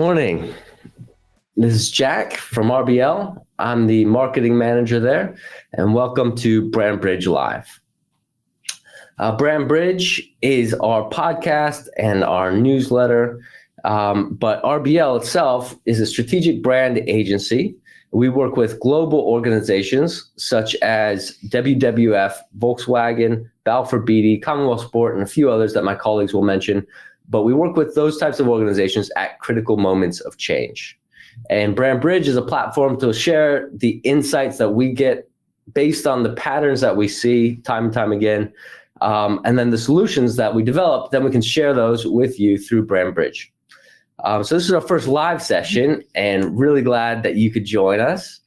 morning. This is Jack from RBL. I'm the marketing manager there, and welcome to Brand Bridge Live. Brand Bridge is our podcast and our newsletter, but RBL itself is a strategic brand agency. We work with global organizations such as WWF, Volkswagen, Balfour Beatty, Commonwealth Sport, and a few others that my colleagues will mention. But we work with those types of organizations at critical moments of change. And Brand Bridge is a platform to share the insights that we get based on the patterns that we see time and time again. And then the solutions that we develop, then we can share those with you through Brand Bridge. So this is our first live session, and really glad that you could join us.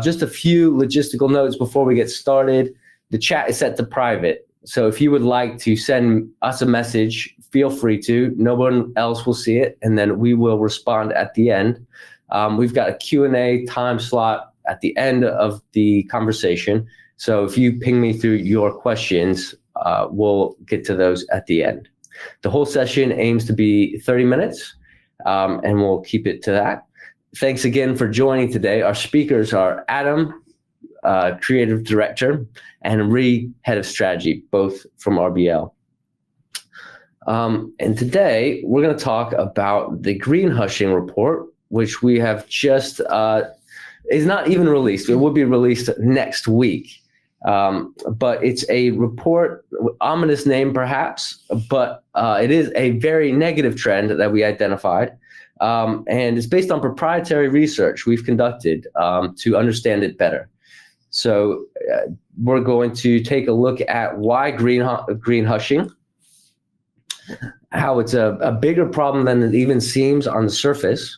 Just a few logistical notes before we get started. The chat is set to private. So if you would like to send us a message, feel free to. No one else will see it, and then we will respond at the end. We've got a Q&A time slot at the end of the conversation. So if you ping me through your questions, we'll get to those at the end. The whole session aims to be 30 minutes, and we'll keep it to that. Thanks again for joining today. Our speakers are Adam, Creative Director, and Ree, Head of Strategy, both from RBL. And today we're going to talk about the Greenhushing Report, which we have just, is not even released. It will be released next week. But it's a report, ominous name perhaps, but it is a very negative trend that we identified. And it's based on proprietary research we've conducted to understand it better. So we're going to take a look at why greenhushing, how it's a bigger problem than it even seems on the surface,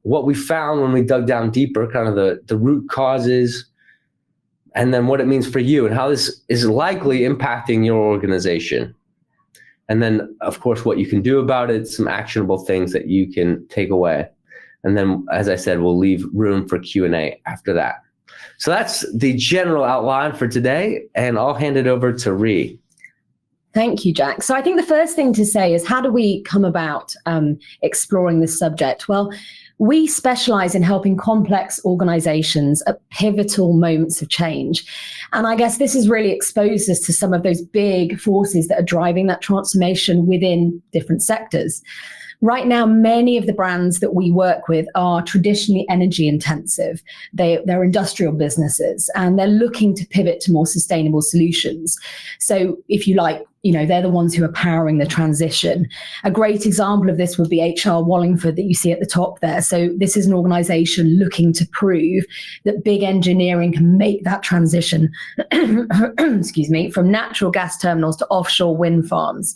what we found when we dug down deeper, kind of the root causes, and then what it means for you and how this is likely impacting your organization. And then, of course, what you can do about it, some actionable things that you can take away. And then, as I said, we'll leave room for Q&A after that. So that's the general outline for today, and I'll hand it over to Ree. Thank you, Jack. So I think the first thing to say is, how do we come about exploring this subject? Well, we specialize in helping complex organizations at pivotal moments of change. And I guess this has really exposed us to some of those big forces that are driving that transformation within different sectors. Right now, many of the brands that we work with are traditionally energy intensive. They're industrial businesses, and they're looking to pivot to more sustainable solutions. So if you like, they're the ones who are powering the transition. A great example of this would be HR Wallingford that you see at the top there. So this is an organization looking to prove that big engineering can make that transition, from natural gas terminals to offshore wind farms.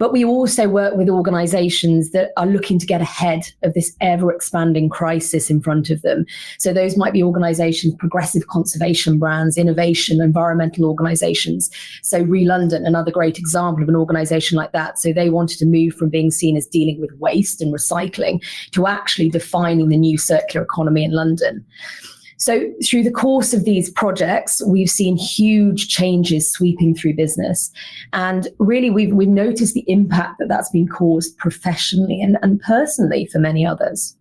But we also work with organizations that are looking to get ahead of this ever-expanding crisis in front of them. So those might be organizations, progressive conservation brands, innovation, environmental organizations. So London, another great example of an organization like that. So they wanted to move from being seen as dealing with waste and recycling to actually defining the new circular economy in London. So through the course of these projects, we've seen huge changes sweeping through business. And really, we've noticed the impact that's been caused professionally and personally for many others.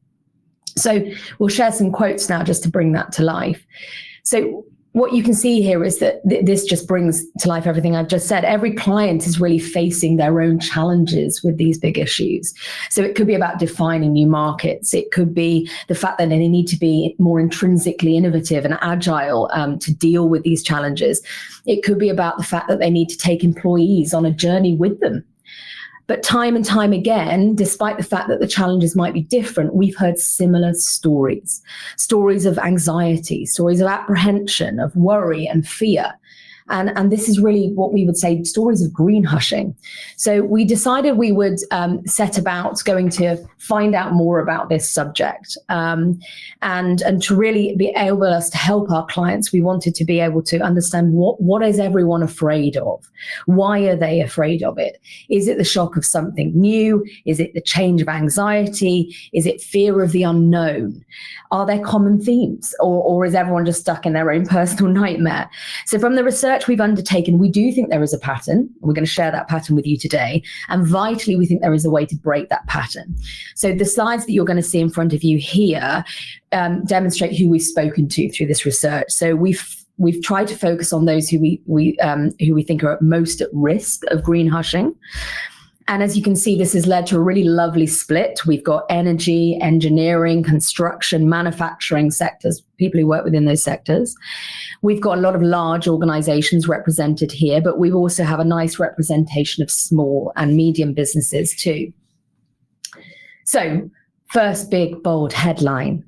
So we'll share some quotes now just to bring that to life. So what you can see here is that this just brings to life everything I've just said. Every client is really facing their own challenges with these big issues. So it could be about defining new markets. It could be the fact that they need to be more intrinsically innovative and agile to deal with these challenges. It could be about the fact that they need to take employees on a journey with them. But time and time again, despite the fact that the challenges might be different, we've heard similar stories of anxiety, stories of apprehension, of worry and fear. And this is really what we would say stories of greenhushing. So we decided we would set about going to find out more about this subject. And to really be able us to help our clients, we wanted to be able to understand what is everyone afraid of? Why are they afraid of it? Is it the shock of something new? Is it the change of anxiety? Is it fear of the unknown? Are there common themes? Or is everyone just stuck in their own personal nightmare? So from the research research we've undertaken, we do think there is a pattern. We're going to share that pattern with you today. And vitally, we think there is a way to break that pattern. So the slides that you're going to see in front of you here demonstrate who we've spoken to through this research. So we've tried to focus on those who we think are most at risk of greenhushing. And as you can see, this has led to a really lovely split. We've got energy, engineering, construction, manufacturing sectors, people who work within those sectors. We've got a lot of large organizations represented here, but we also have a nice representation of small and medium businesses too. So first big, bold headline.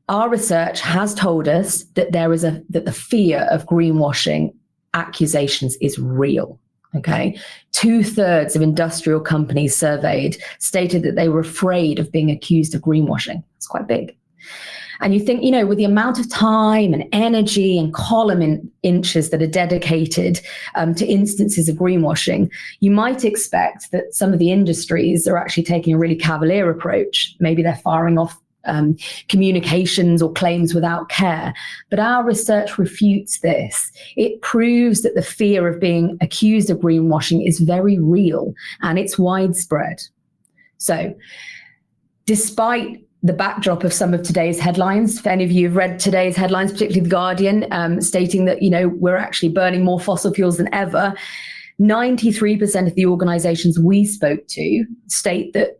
Our research has told us that that the fear of greenwashing accusations is real. Okay, 2/3 of industrial companies surveyed stated that they were afraid of being accused of greenwashing. It's quite big. And you think, with the amount of time and energy and column inches that are dedicated to instances of greenwashing, you might expect that some of the industries are actually taking a really cavalier approach. Maybe they're firing off communications or claims without care. But our research refutes this. It proves that the fear of being accused of greenwashing is very real and it's widespread. So despite the backdrop of some of today's headlines, if any of you have read today's headlines, particularly The Guardian, stating that, we're actually burning more fossil fuels than ever, 93% of the organizations we spoke to state that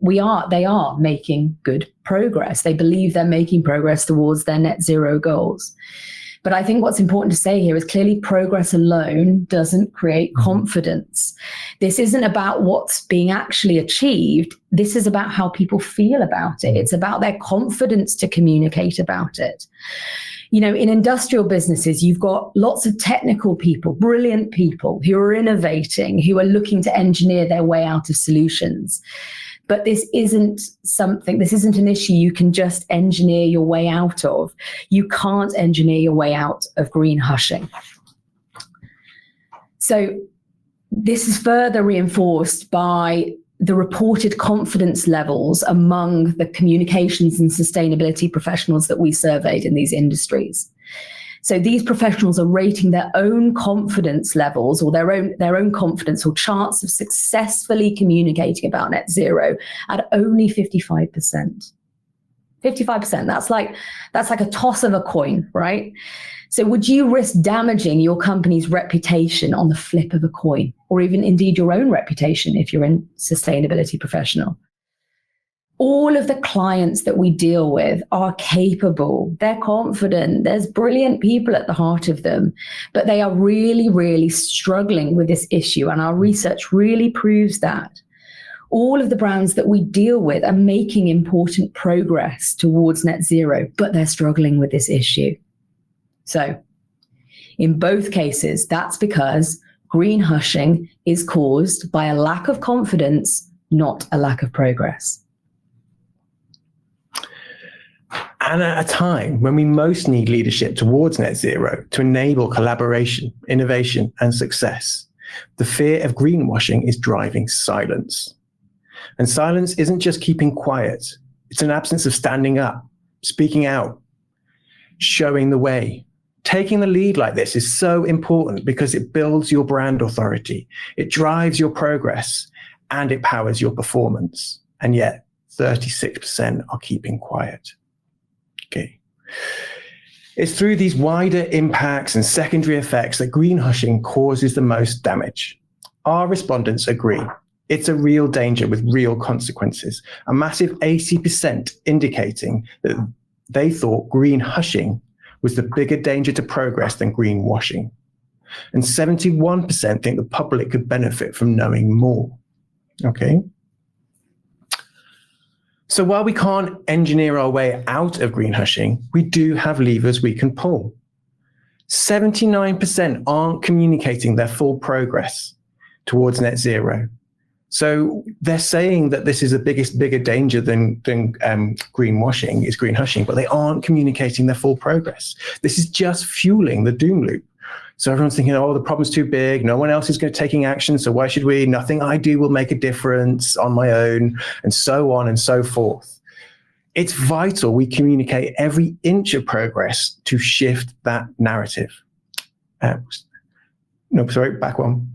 they are making good progress. They believe they're making progress towards their net zero goals. But I think what's important to say here is clearly progress alone doesn't create confidence. This isn't about what's being actually achieved. This is about how people feel about it. It's about their confidence to communicate about it. In industrial businesses, you've got lots of technical people, brilliant people who are innovating, who are looking to engineer their way out of solutions. But this isn't an issue you can just engineer your way out of. You can't engineer your way out of greenhushing. So this is further reinforced by the reported confidence levels among the communications and sustainability professionals that we surveyed in these industries. So these professionals are rating their own confidence levels or their own confidence or chance of successfully communicating about net zero at only 55%. 55%, that's like a toss of a coin, right? So would you risk damaging your company's reputation on the flip of a coin, or even indeed your own reputation if you're a sustainability professional? All of the clients that we deal with are capable, they're confident, there's brilliant people at the heart of them, but they are really, really struggling with this issue. And our research really proves that. All of the brands that we deal with are making important progress towards net zero, but they're struggling with this issue. So in both cases, that's because greenhushing is caused by a lack of confidence, not a lack of progress. And at a time when we most need leadership towards net zero to enable collaboration, innovation, and success, the fear of greenwashing is driving silence. And silence isn't just keeping quiet. It's an absence of standing up, speaking out, showing the way. Taking the lead like this is so important because it builds your brand authority, it drives your progress, and it powers your performance. And yet 36% are keeping quiet. Okay. It's through these wider impacts and secondary effects that greenhushing causes the most damage. Our respondents agree. It's a real danger with real consequences. A massive 80% indicating that they thought greenhushing was the bigger danger to progress than greenwashing. And 71% think the public could benefit from knowing more. Okay. So while we can't engineer our way out of greenhushing, we do have levers we can pull. 79% aren't communicating their full progress towards net zero. So they're saying that this is a bigger danger than greenwashing is greenhushing, but they aren't communicating their full progress. This is just fueling the doom loop. So everyone's thinking, oh, the problem's too big. No one else is taking action. So why should we? Nothing I do will make a difference on my own, and so on and so forth. It's vital we communicate every inch of progress to shift that narrative. No, sorry, back one.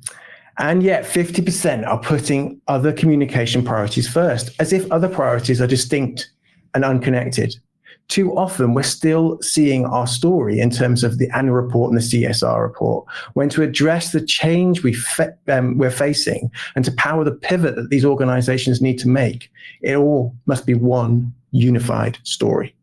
And yet 50% are putting other communication priorities first, as if other priorities are distinct and unconnected. Too often, we're still seeing our story in terms of the annual report and the CSR report, when to address the change we're facing and to power the pivot that these organizations need to make, it all must be one unified story.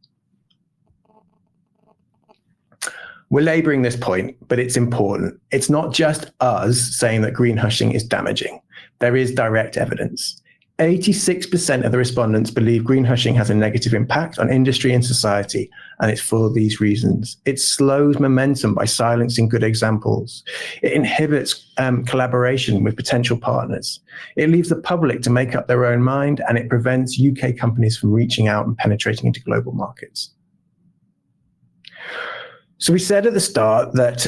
We're laboring this point, but it's important. It's not just us saying that greenhushing is damaging. There is direct evidence. 86% of the respondents believe greenhushing has a negative impact on industry and society, and it's for these reasons. It slows momentum by silencing good examples. It inhibits collaboration with potential partners. It leaves the public to make up their own mind, and it prevents UK companies from reaching out and penetrating into global markets. So we said at the start that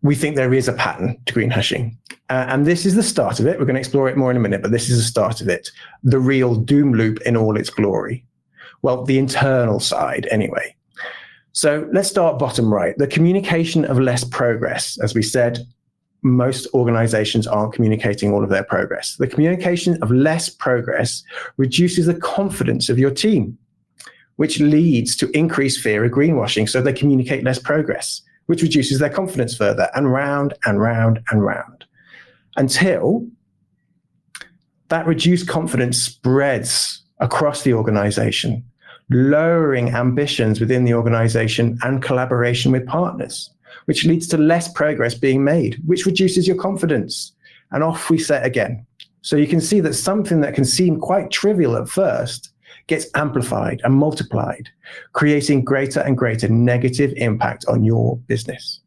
we think there is a pattern to greenhushing. And this is the start of it. We're going to explore it more in a minute, but this is the start of it. The real doom loop in all its glory. Well, the internal side anyway. So let's start bottom right. The communication of less progress. As we said, most organizations aren't communicating all of their progress. The communication of less progress reduces the confidence of your team, which leads to increased fear of greenwashing. So they communicate less progress, which reduces their confidence further, and round and round and round, until that reduced confidence spreads across the organization, lowering ambitions within the organization and collaboration with partners, which leads to less progress being made, which reduces your confidence. And off we set again. So you can see that something that can seem quite trivial at first gets amplified and multiplied, creating greater and greater negative impact on your business.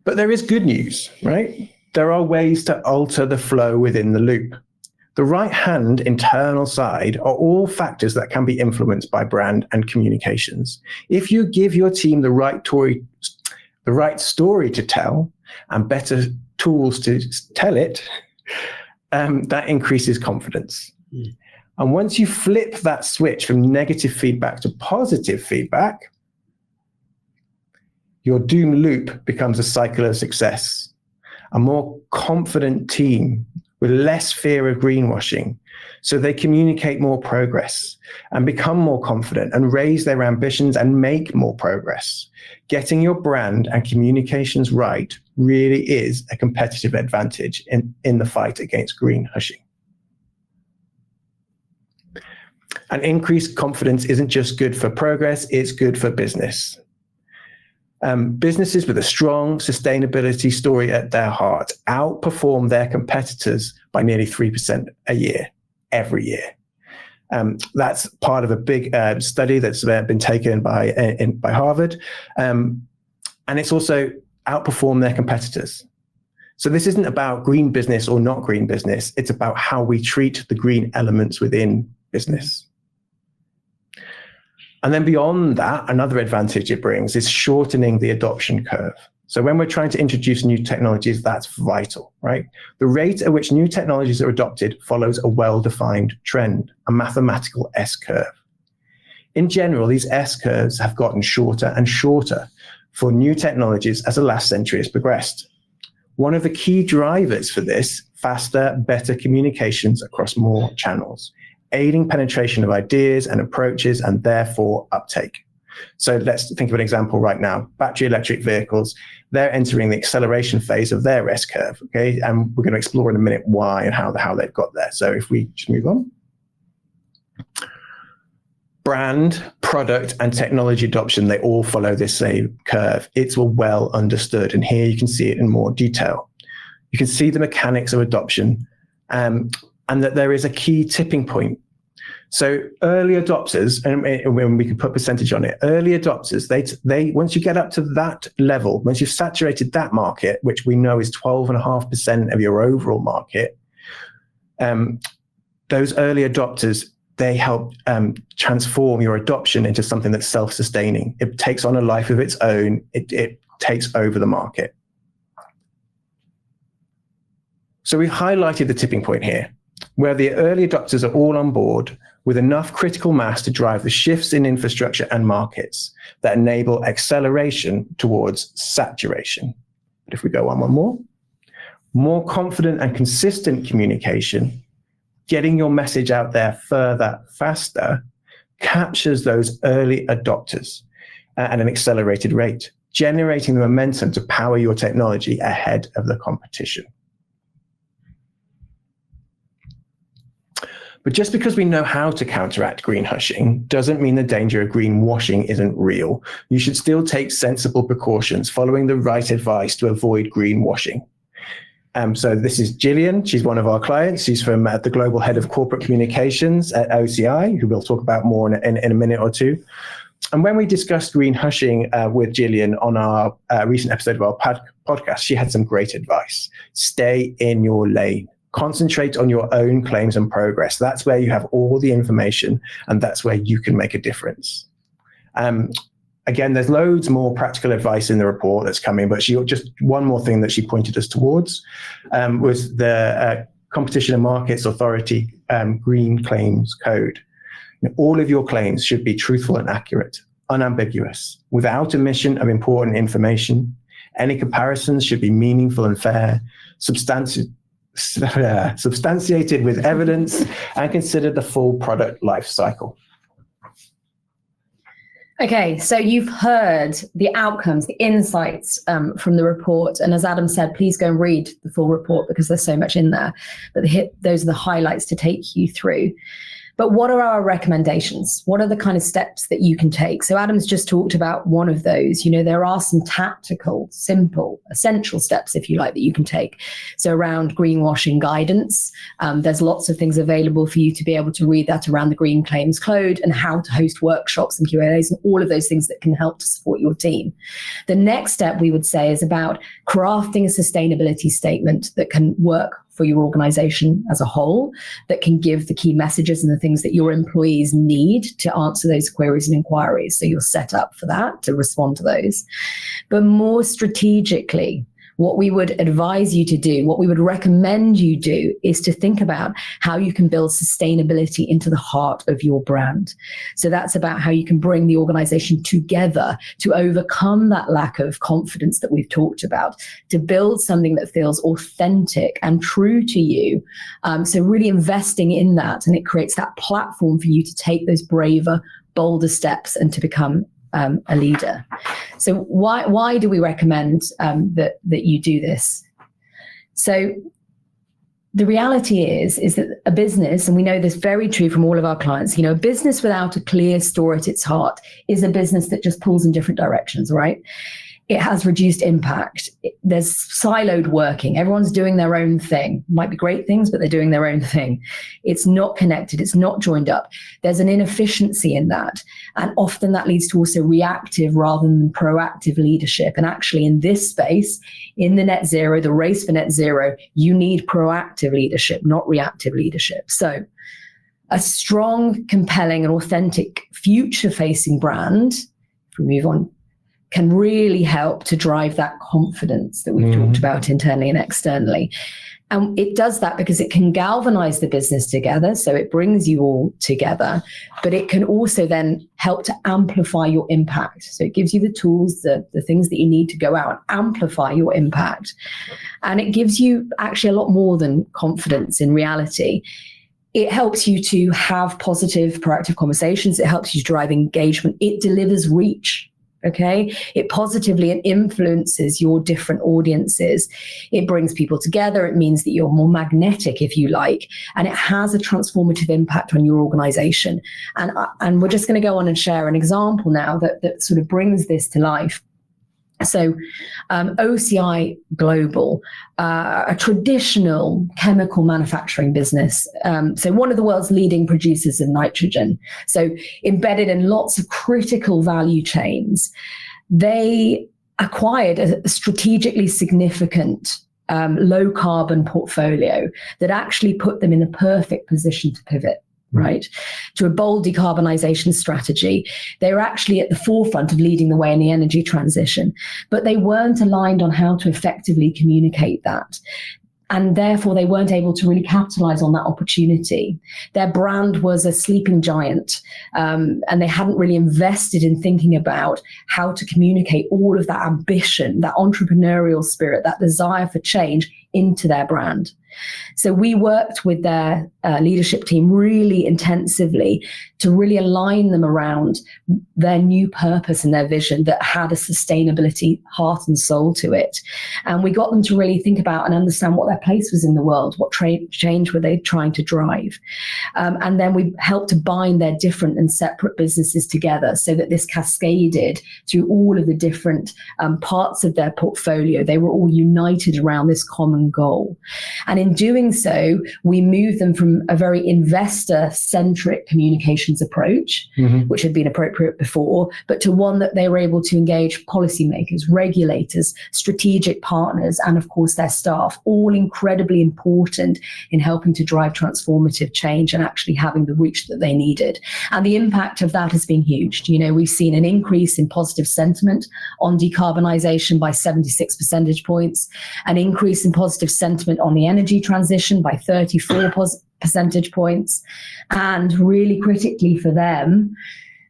But there is good news, right? There are ways to alter the flow within the loop. The right-hand internal side are all factors that can be influenced by brand and communications. If you give your team the right story to tell and better tools to tell it, that increases confidence. And once you flip that switch from negative feedback to positive feedback, your doom loop becomes a cycle of success. A more confident team with less fear of greenwashing, so they communicate more progress and become more confident and raise their ambitions and make more progress. Getting your brand and communications right really is a competitive advantage in the fight against greenhushing. And increased confidence isn't just good for progress, it's good for business. Businesses with a strong sustainability story at their heart outperform their competitors by nearly 3% a year, every year. That's part of a big study that's been taken by Harvard. And it's also outperform their competitors. So this isn't about green business or not green business. It's about how we treat the green elements within business. And then beyond that, another advantage it brings is shortening the adoption curve. So when we're trying to introduce new technologies, that's vital, right? The rate at which new technologies are adopted follows a well-defined trend, a mathematical S-curve. In general, these S-curves have gotten shorter and shorter for new technologies as the last century has progressed. One of the key drivers for this, faster, better communications across more channels, aiding penetration of ideas and approaches and therefore uptake. So let's think of an example right now. Battery electric vehicles, they're entering the acceleration phase of their S-curve, okay? And we're going to explore in a minute why and how they've got there. So if we just move on. Brand, product, and technology adoption, they all follow this same curve. It's well understood, and here you can see it in more detail. You can see the mechanics of adoption, and that there is a key tipping point. So early adopters, and when we can put percentage on it, early adopters, they once you get up to that level, once you've saturated that market, which we know is 12.5% of your overall market, those early adopters, they help transform your adoption into something that's self-sustaining. It takes on a life of its own. It takes over the market. So we've highlighted the tipping point here, where the early adopters are all on board with enough critical mass to drive the shifts in infrastructure and markets that enable acceleration towards saturation. But if we go one more confident and consistent communication, getting your message out there further, faster, captures those early adopters at an accelerated rate, generating the momentum to power your technology ahead of the competition. But just because we know how to counteract greenhushing doesn't mean the danger of greenwashing isn't real. You should still take sensible precautions, following the right advice to avoid greenwashing. So this is Gillian. She's one of our clients. She's from the Global Head of Corporate Communications at OCI, who we'll talk about more in a minute or two. And when we discussed greenhushing with Gillian on our recent episode of our podcast, she had some great advice. Stay in your lane. Concentrate on your own claims and progress. That's where you have all the information, and that's where you can make a difference. Again, there's loads more practical advice in the report that's coming, but just one more thing that she pointed us towards was the Competition and Markets Authority Green Claims Code. All of your claims should be truthful and accurate, unambiguous, without omission of important information. Any comparisons should be meaningful and fair, substantiated with evidence, and consider the full product life cycle. Okay, so you've heard the outcomes, the insights from the report. And as Adam said, please go and read the full report because there's so much in there. But those are the highlights to take you through. But what are our recommendations? What are the kind of steps that you can take? So Adam's just talked about one of those. There are some tactical, simple, essential steps, if you like, that you can take. So around greenwashing guidance, there's lots of things available for you to be able to read that around the Green Claims Code and how to host workshops and Q&As and all of those things that can help to support your team. The next step we would say is about crafting a sustainability statement that can work for your organization as a whole, that can give the key messages and the things that your employees need to answer those queries and inquiries. So you're set up for that, to respond to those. But more strategically, what we would advise you to do, what we would recommend you do, is to think about how you can build sustainability into the heart of your brand. So that's about how you can bring the organization together to overcome that lack of confidence that we've talked about, to build something that feels authentic and true to you. So really investing in that, and it creates that platform for you to take those braver, bolder steps and to become a leader. So why do we recommend that you do this? So the reality is that a business, and we know this very true from all of our clients, a business without a clear story at its heart is a business that just pulls in different directions, right? It has reduced impact. There's siloed working. Everyone's doing their own thing. Might be great things, but they're doing their own thing. It's not connected. It's not joined up. There's an inefficiency in that. And often that leads to also reactive rather than proactive leadership. And actually in this space, in the net zero, the race for net zero, you need proactive leadership, not reactive leadership. So a strong, compelling, and authentic future-facing brand, if we move on, can really help to drive that confidence that we've talked about internally and externally. And it does that because it can galvanize the business together. So it brings you all together, but it can also then help to amplify your impact. So it gives you the tools, the things that you need to go out and amplify your impact. And it gives you actually a lot more than confidence in reality. It helps you to have positive, proactive conversations. It helps you drive engagement. It delivers reach. Okay, it positively influences your different audiences. It brings people together. It means that you're more magnetic, if you like, and it has a transformative impact on your organization. And we're just going to go on and share an example now that sort of brings this to life. So OCI Global, a traditional chemical manufacturing business. So one of the world's leading producers of nitrogen. So embedded in lots of critical value chains. They acquired a strategically significant low carbon portfolio that actually put them in the perfect position to pivot. Right, to a bold decarbonization strategy. They were actually at the forefront of leading the way in the energy transition, but they weren't aligned on how to effectively communicate that. and therefore they weren't able to really capitalize on that opportunity. Their brand was a sleeping giant, and they hadn't really invested in thinking about how to communicate all of that ambition, that entrepreneurial spirit, that desire for change into their brand. So we worked with their leadership team really intensively to really align them around their new purpose and their vision that had a sustainability heart and soul to it. And we got them to really think about and understand what their place was in the world, what change were they trying to drive. And then we helped to bind their different and separate businesses together so that this cascaded through all of the different parts of their portfolio. They were all united around this common goal. And in doing so, we moved them from a very investor-centric communications approach, which had been appropriate before, but to one that they were able to engage policymakers, regulators, strategic partners, and of course their staff, all incredibly important in helping to drive transformative change and actually having the reach that they needed. And the impact of that has been huge. You know, we've seen an increase in positive sentiment on decarbonisation by 76 percentage points, an increase in positive sentiment on the energy transition by 34 percentage points, and really critically for them,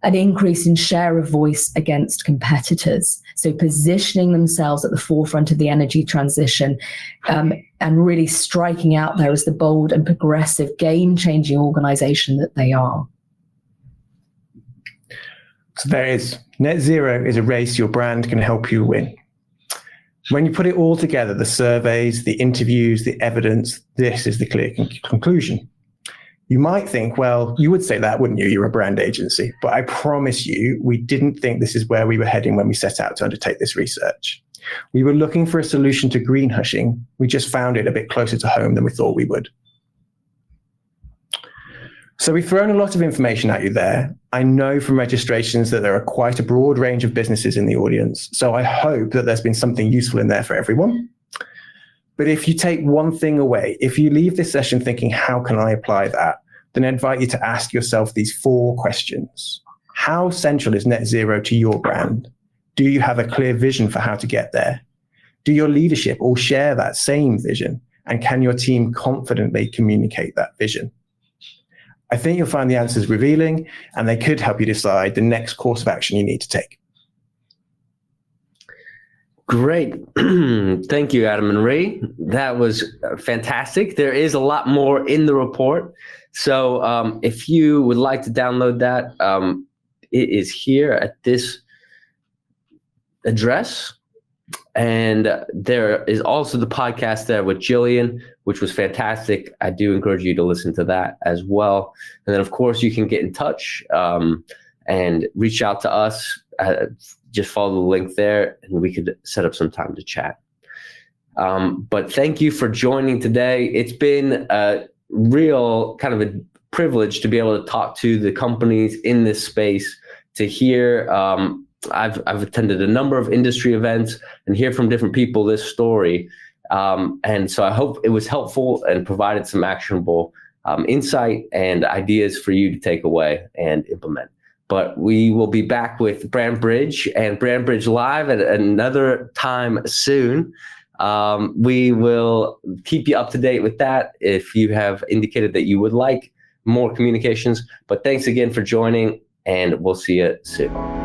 an increase in share of voice against competitors. So positioning themselves at the forefront of the energy transition, and really striking out there as the bold and progressive, game-changing organization that they are. So there is. Net zero is a race your brand can help you win. When you put it all together, the surveys, the interviews, the evidence, this is the clear conclusion. You might think, well, you would say that, wouldn't you? You're a brand agency. But I promise you, we didn't think this is where we were heading when we set out to undertake this research. We were looking for a solution to greenhushing. We just found it a bit closer to home than we thought we would. So we've thrown a lot of information at you there. I know from registrations that there are quite a broad range of businesses in the audience. So I hope that there's been something useful in there for everyone. But if you take one thing away, if you leave this session thinking, how can I apply that? Then I invite you to ask yourself these 4 questions. How central is net zero to your brand? Do you have a clear vision for how to get there? Do your leadership all share that same vision? And can your team confidently communicate that vision? I think you'll find the answers revealing, and they could help you decide the next course of action you need to take. Great. Thank you, Adam and Ray. That was fantastic. There is a lot more in the report. So if you would like to download that, it is here at this address. And there is also the podcast there with Jillian, which was fantastic. I do encourage you to listen to that as well. And then, of course, you can get in touch and reach out to us. Just follow the link there, and we could set up some time to chat. But thank you for joining today. It's been a real kind of a privilege to be able to talk to the companies in this space, to hear I've attended a number of industry events and hear from different people this story. And so I hope it was helpful and provided some actionable insight and ideas for you to take away and implement. But we will be back with Brand Bridge and Brand Bridge Live at another time soon. We will keep you up to date with that if you have indicated that you would like more communications. But thanks again for joining, and we'll see you soon.